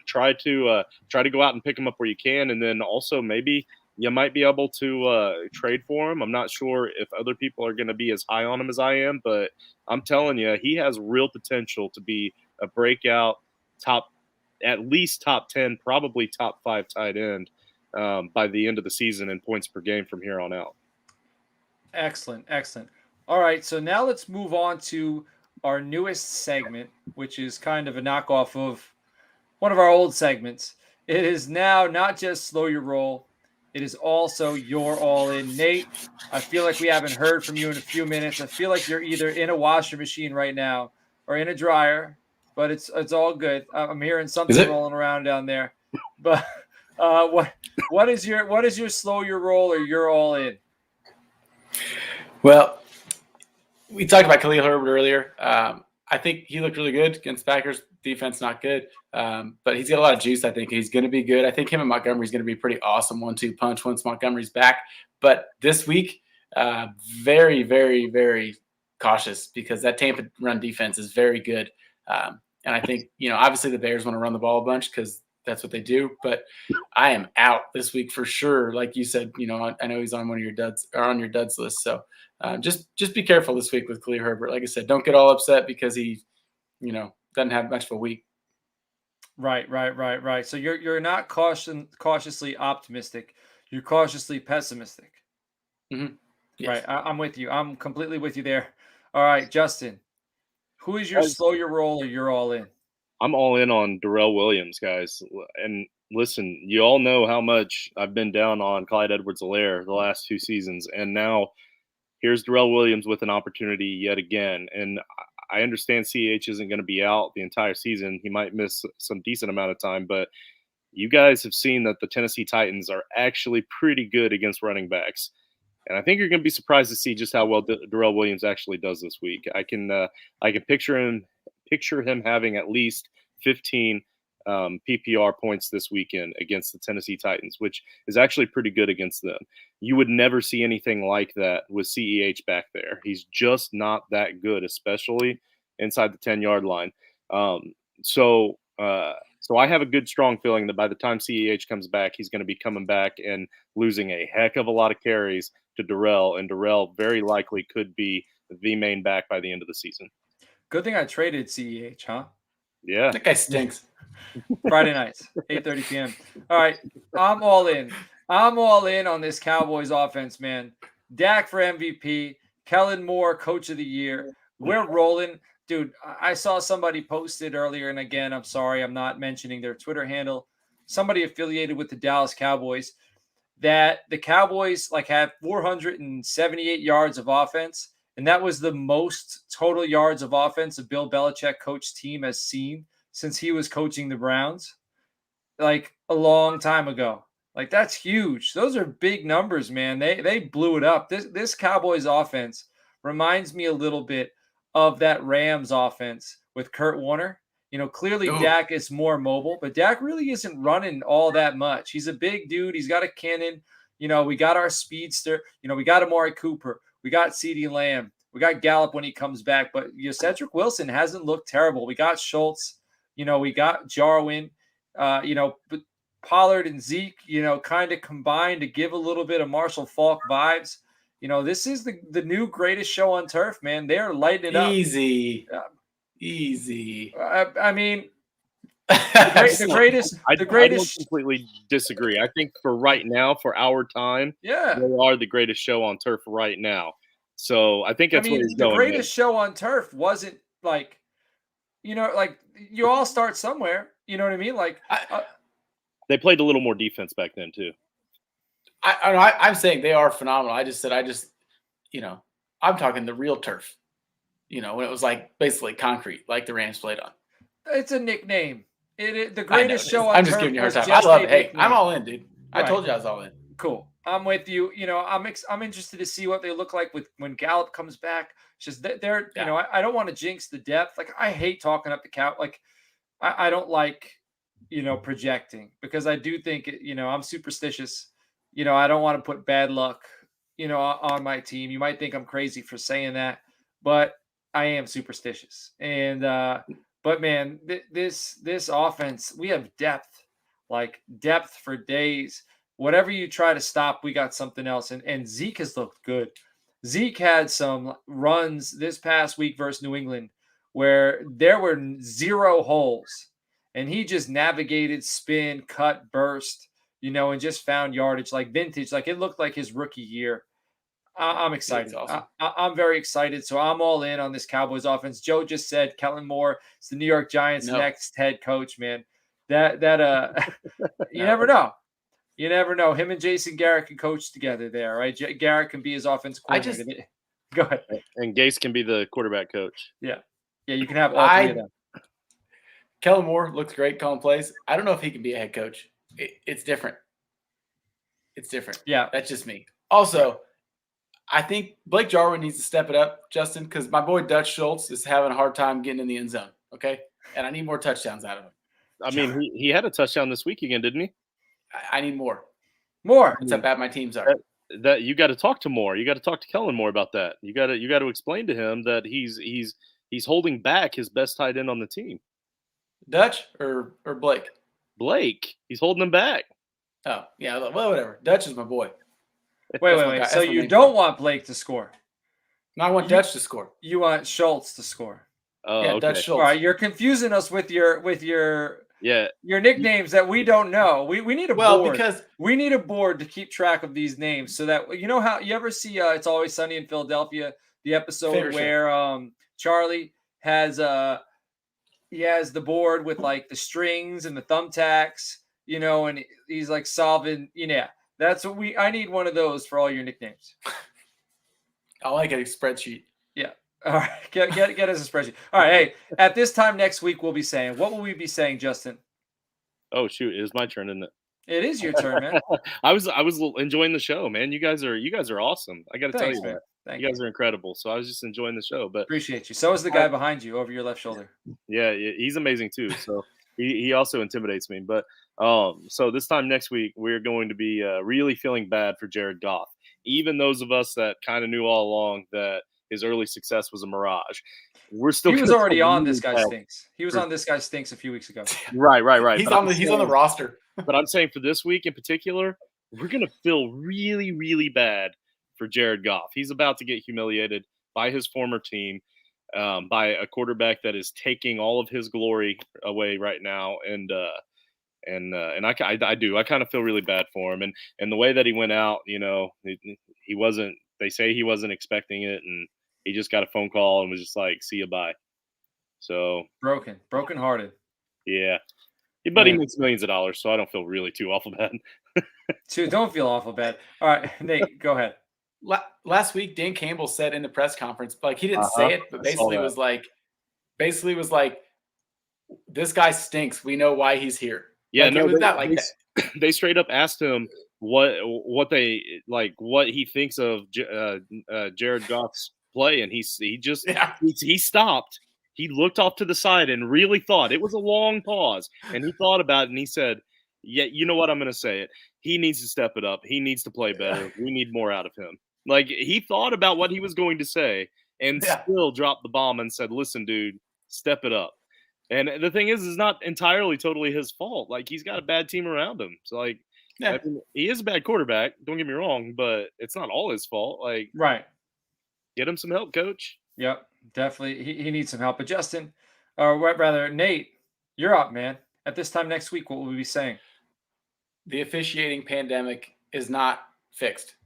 try to go out and pick him up where you can, and then also maybe you might be able to trade for him. I'm not sure if other people are going to be as high on him as I am, but I'm telling you, he has real potential to be a breakout at least top 10, probably top 5 tight end by the end of the season in points per game from here on out. Excellent. All right, so now let's move on to our newest segment, which is kind of a knockoff of one of our old segments. It is now not just slow your roll, it is also your all in. Nate, I feel like we haven't heard from you in a few minutes. I feel like you're either in a washer machine right now or in a dryer, but it's all good. I'm hearing something rolling around down there. But what is your slow your roll or your all in? Well, we talked about Khalil Herbert earlier. I think he looked really good against Packers. Defense not good, but he's got a lot of juice. I think he's going to be good. I think him and Montgomery's going to be pretty awesome 1-2 punch once Montgomery's back. But this week, very, very, very cautious because that Tampa run defense is very good. And I think, obviously the Bears want to run the ball a bunch because that's what they do. But I am out this week for sure. Like you said, I know he's on one of your duds or on your duds list. So just be careful this week with Khalil Herbert. Like I said, don't get all upset because he, doesn't have much of a week. Right. So you're not cautiously optimistic. You're cautiously pessimistic. Mm-hmm. Yes. Right. I'm with you. I'm completely with you there. All right, Justin, who is your slow your roll or you're all in? I'm all in on Darrell Williams, guys. And listen, you all know how much I've been down on Clyde Edwards-Helaire the last 2 seasons. And now here's Darrell Williams with an opportunity yet again. And I understand CH isn't going to be out the entire season. He might miss some decent amount of time, but you guys have seen that the Tennessee Titans are actually pretty good against running backs. And I think you're going to be surprised to see just how well Darrell Williams actually does this week. I can picture him having at least 15 PPR points this weekend against the Tennessee Titans, which is actually pretty good against them. You would never see anything like that with CEH back there. He's just not that good, especially inside the 10-yard line. So So I have a good, strong feeling that by the time CEH comes back, he's going to be coming back and losing a heck of a lot of carries to Darrell, and Darrell very likely could be the main back by the end of the season. Good thing I traded CEH, huh? Yeah. That guy stinks. Friday nights, 8:30 p.m. All right, I'm all in. I'm all in on this Cowboys offense, man. Dak for MVP, Kellen Moore, Coach of the Year. We're rolling. Dude, I saw somebody posted earlier, and again, I'm sorry, I'm not mentioning their Twitter handle. Somebody affiliated with the Dallas Cowboys, that the Cowboys like have 478 yards of offense, and that was the most total yards of offense a Bill Belichick coach team has seen since he was coaching the Browns, like a long time ago. Like that's huge. Those are big numbers, man. They blew it up. This Cowboys offense reminds me a little bit of that Rams offense with Kurt Warner. Clearly Dak is more mobile, but Dak really isn't running all that much. He's a big dude. He's got a cannon. We got our speedster. We got Amari Cooper. We got CeeDee Lamb. We got Gallup when he comes back. But Cedric Wilson hasn't looked terrible. We got Schultz. We got Jarwin. But Pollard and Zeke, kind of combined to give a little bit of Marshall Faulk vibes. This is the new greatest show on turf, man. They are lighting it up. Easy. I mean, the greatest. I don't completely disagree. I think for right now, for our time, they are the greatest show on turf right now. So I think that's what he's going. The greatest show on turf wasn't like, like you all start somewhere. You know what I mean? Like they played a little more defense back then too. I'm saying they are phenomenal. I'm talking the real turf. When it was like basically concrete, like the Rams played on. It's a nickname. The greatest show on I'm turf. just giving you a hard time. I love it. Hey, I'm all in, dude. I told you I was all in. Cool. I'm with you. I'm interested to see what they look like when Gallup comes back. It's just they're I don't want to jinx the depth. Like I hate talking up the cow. Like I don't like projecting because I do think I'm superstitious. I don't want to put bad luck on my team. You might think I'm crazy for saying that, but I am superstitious. And but man, this offense, we have depth for days. Whatever you try to stop, we got something else. And Zeke has looked good. Zeke had some runs this past week versus New England where there were 0 holes, and he just navigated, spin, cut, burst, and just found yardage like vintage. Like it looked like his rookie year. I'm excited. Awesome. I'm very excited. So I'm all in on this Cowboys offense. Joe just said Kellen Moore is the New York Giants' next head coach, man. That you never know. You never know. Him and Jason Garrett can coach together there, right? Garrett can be his offensive coordinator. Go ahead. And Gase can be the quarterback coach. Yeah. Yeah, you can have all 3 of them. Kellen Moore looks great calling plays. I don't know if he can be a head coach. It's different. It's different. Yeah. That's just me. Also, I think Blake Jarwin needs to step it up, Justin, because my boy Dutch Schultz is having a hard time getting in the end zone, okay? And I need more touchdowns out of him. I mean, he had a touchdown this week again, didn't he? I need more. That's how bad my teams are. That you got to talk to more. You got to talk to Kellen more about that. You got to explain to him that he's holding back his best tight end on the team. Dutch or Blake? Blake. He's holding him back. Oh, yeah. Well, whatever. Dutch is my boy. Wait. So you don't want Blake to score? No, I want Dutch to score. You want Schultz to score? Oh, yeah, okay. Dutch Schultz. All right, you're confusing us with your your nicknames that we don't know. We need a board. Because we need a board to keep track of these names so that how you ever see It's Always Sunny in Philadelphia, the episode where Charlie has he has the board with like the strings and the thumbtacks, and he's like solving, that's what I need one of those for all your nicknames. I like a spreadsheet. Yeah. All right. Get us a spreadsheet. All right. Hey, at this time next week, we'll be saying, what will we be saying, Justin? Oh, shoot. It is my turn, isn't it? It is your turn, man. I was enjoying the show, man. You guys are awesome. I got to tell you that. You guys are incredible. So I was just enjoying the show. But appreciate you. So is the guy behind you over your left shoulder. Yeah, he's amazing too. So he also intimidates me. But so this time next week, we're going to be really feeling bad for Jared Goff. Even those of us that kind of knew all along that his early success was a mirage. We're still. He was gonna already feel on really This Guy bad. Stinks. He was on This Guy Stinks a few weeks ago. Right. He's on the roster. But I'm saying for this week in particular, we're gonna feel really, really bad for Jared Goff. He's about to get humiliated by his former team, by a quarterback that is taking all of his glory away right now, and I do. I kind of feel really bad for him, and the way that he went out, he wasn't. They say he wasn't expecting it, and he just got a phone call and was just like, "See you, bye." So brokenhearted. Yeah, but he makes millions of dollars, so I don't feel really too awful bad. Don't feel awful bad. All right, Nate, go ahead. Last week, Dan Campbell said in the press conference, like he didn't say it, but basically was like, this guy stinks. We know why he's here. Yeah, like, no, it was not like that. They straight up asked him what he thinks of Jared Goff's play, and he stopped. He looked off to the side and really thought. It was a long pause, and he thought about it, and he said, "Yeah, you know what? I'm going to say it. He needs to step it up. He needs to play better. We need more out of him." Like, he thought about what he was going to say and still dropped the bomb and said, "Listen, dude, step it up." And the thing is, it's not entirely totally his fault. Like, he's got a bad team around him. So, like, I mean, he is a bad quarterback. Don't get me wrong, but it's not all his fault. Like, right. Get him some help, coach. Yep, definitely. He needs some help. But Justin, or rather, Nate, you're up, man. At this time next week, what will we be saying? The officiating pandemic is not fixed.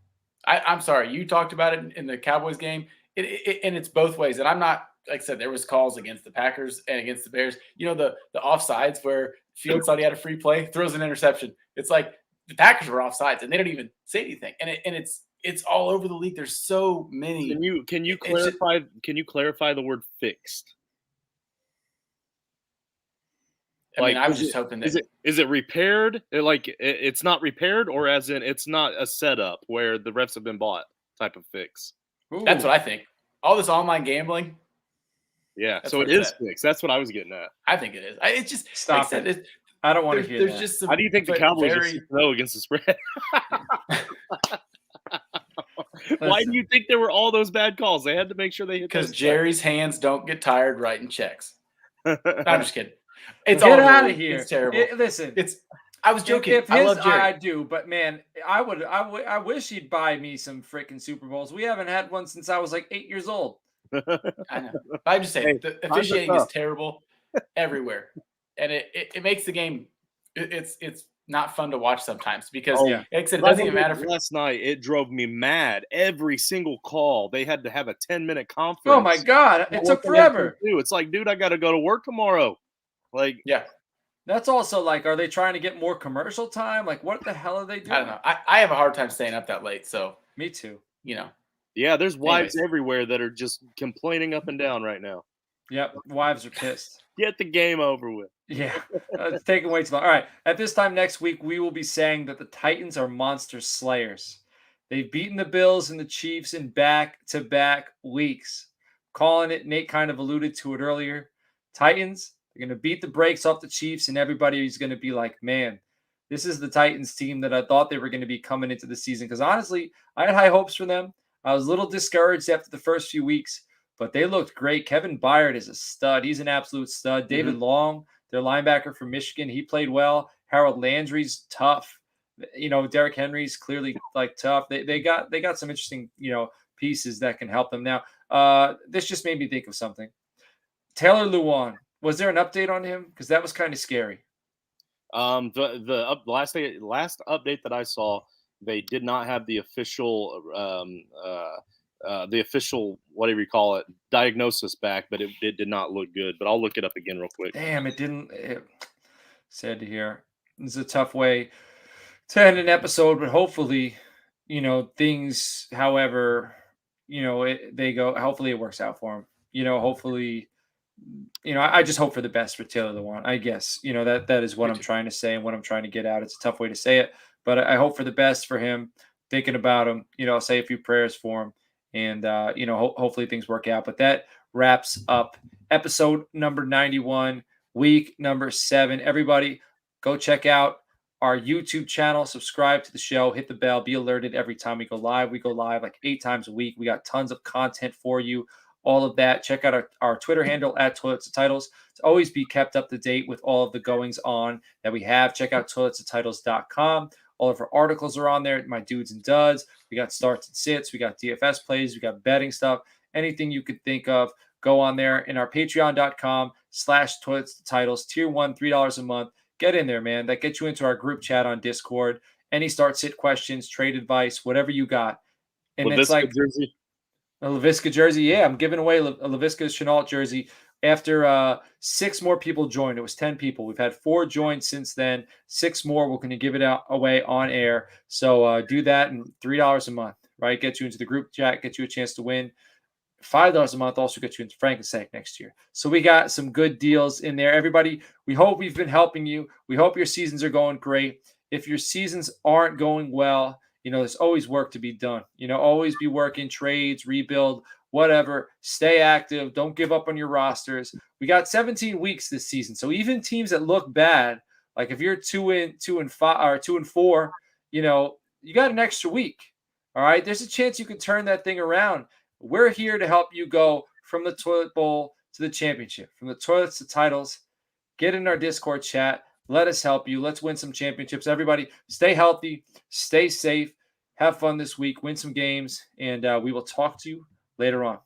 I'm sorry. You talked about it in the Cowboys game, and it's both ways. And I'm not, like I said, there was calls against the Packers and against the Bears. You know, the offsides where Fields thought he had a free play, throws an interception. It's like the Packers were offsides, and they don't even say anything. And it's all over the league. There's so many. Can you clarify the word fixed? I was just hoping that is it repaired? Like, it's not repaired, or as in it's not a setup where the refs have been bought type of fix? Ooh. That's what I think. All this online gambling. Yeah, so it is fixed. That's what I was getting at. I think it is. It's just stop it. I don't want to hear that. Just some, how do you think the Cowboys are slow against the spread? Why do you think there were all those bad calls? They had to make sure they hit. Because Jerry's hands don't get tired writing checks. I'm just kidding. It's Get out of here. It's terrible. Listen, I was joking. If I love Jerry. I do, but man, I wish he'd buy me some freaking Super Bowls. We haven't had one since I was like 8 years old. I know. But I'm just saying, the officiating is terrible everywhere, and it makes the game. It's not fun to watch sometimes because, like I said, it doesn't even matter. Last night, it drove me mad. Every single call, they had to have a 10-minute conference. Oh my god, it took forever. It's like, dude, I got to go to work tomorrow. Like, yeah. That's also like, are they trying to get more commercial time? Like, what the hell are they doing? I don't know. I have a hard time staying up that late. So me too. You know. Yeah, there's wives everywhere that are just complaining up and down right now. Yep, wives are pissed. Get the game over with. Yeah, it's taking way too long. All right, at this time next week, we will be saying that the Titans are monster slayers. They've beaten the Bills and the Chiefs in back-to-back weeks. Calling it, Nate kind of alluded to it earlier. Titans, they're going to beat the brakes off the Chiefs, and everybody's going to be like, man, this is the Titans team that I thought they were going to be coming into the season. Because honestly, I had high hopes for them. I was a little discouraged after the first few weeks, but they looked great. Kevin Byard is a stud. He's an absolute stud. David Long, their linebacker from Michigan, he played well. Harold Landry's tough. You know, Derrick Henry's clearly like tough. They got some interesting, pieces that can help them. Now, this just made me think of something. Taylor Lewan, was there an update on him? Because that was kind of scary. The last update that I saw, they did not have the official whatever you call it diagnosis back, but it did not look good. But I'll look it up again real quick. Damn, it didn't. Sad to hear. It's a tough way to end an episode, but hopefully, things. However, they go. Hopefully, it works out for him. Hopefully. I just hope for the best for Taylor Lewan. I guess, that is what I'm trying to say and what I'm trying to get out. It's a tough way to say it, but I hope for the best for him. Thinking about him, say a few prayers for him, and hopefully things work out. But that wraps up episode number 91, week number 7. Everybody, go check out our YouTube channel, subscribe to the show, hit the bell, be alerted every time we go live. We go live like 8 times a week. We got tons of content for you, all of that. Check out our Twitter handle at Toilets to Titles to always be kept up to date with all of the goings on that we have. Check out toiletstotitles.com. All of our articles are on there, my dudes and duds. We got starts and sits. We got DFS plays. We got betting stuff. Anything you could think of, go on there. In our patreon.com/toiletstotitles, tier 1, $3 a month. Get in there, man. That gets you into our group chat on Discord. Any start sit questions, trade advice, whatever you got. And it's like jersey. A LaVisca jersey. Yeah, I'm giving away a LaVisca Chenault jersey. After 6 more people joined, it was 10 people. We've had 4 join since then. 6 more. We're going to give it away on air. So do that, and $3 a month, right? Get you into the group chat, get you a chance to win. $5 a month also gets you into Frankenstein next year. So we got some good deals in there. Everybody, we hope we've been helping you. We hope your seasons are going great. If your seasons aren't going well, there's always work to be done. Always be working, trades, rebuild, whatever. Stay active. Don't give up on your rosters. We got 17 weeks this season. So even teams that look bad, like if you're 2-5 or 2-4, you got an extra week. All right. There's a chance you can turn that thing around. We're here to help you go from the toilet bowl to the championship, from the toilets to titles. Get in our Discord chat. Let us help you. Let's win some championships. Everybody, stay healthy, stay safe, have fun this week, win some games, and we will talk to you later on.